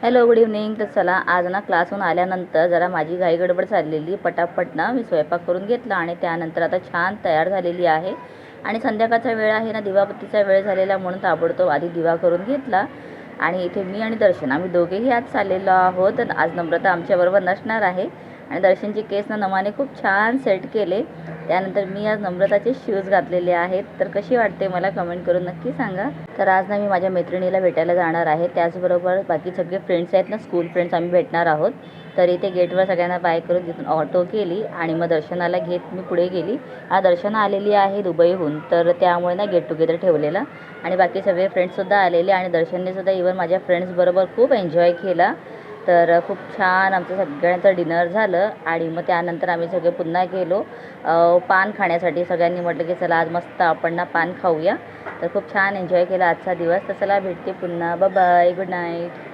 Hello good evening. तर चला आज ना क्लासहून आल्यानंतर जरा माझी घाई गडबड चाललेली, पटापट ना मी स्वयंपाक करून घेतला आणि त्यानंतर आता छान तयार झालेली आहे. आणि संध्याकाळचा वेळ आहे ना, दिवाबत्तीचा वेळ झालेला म्हणून ताबडतोब आधी दिवा करून घेतला. आणि इथे मी आणि दर्शन आम्ही दोघेही आज चाललेलो आहोत. आज नम्रता आमच्याबरोबर नसणार आहे आणि दर्शनचे केस ना नमाने खूप छान सेट केले. त्यानंतर मी आज नम्रताचे शूज घातलेले आहेत. तर कशी वाटते मला कमेंट करून नक्की सांगा. तर आज ना मी माझ्या मैत्रिणीला भेटायला जाणार आहे, त्याचबरोबर बाकी सगळे फ्रेंड्स आहेत ना, स्कूल फ्रेंड्स आम्ही भेटणार आहोत. तर इथे गेटवर सगळ्यांना बाय करून तिथून ऑटो केली आणि मग दर्शनाला घेत मी पुढे गेली. दर्शना आलेली आहे दुबईहून, तर त्यामुळे ना गेट टुगेदर ठेवलेला आणि बाकी सगळे फ्रेंड्ससुद्धा आलेले आणि दर्शननेसुद्धा इवन माझ्या फ्रेंड्सबरोबर खूप एन्जॉय केला. तर खूप छान आमचं सगळ्यांचं डिनर झालं आणि मग त्यानंतर आम्ही सगळे पुन्हा गेलो पान खाण्यासाठी. सगळ्यांनी म्हटलं की चला आज मस्त आपण ना पान खाऊया. तर खूप छान एन्जॉय केला आजचा दिवस. तर चला भेटते पुन्हा. Bye bye, good night.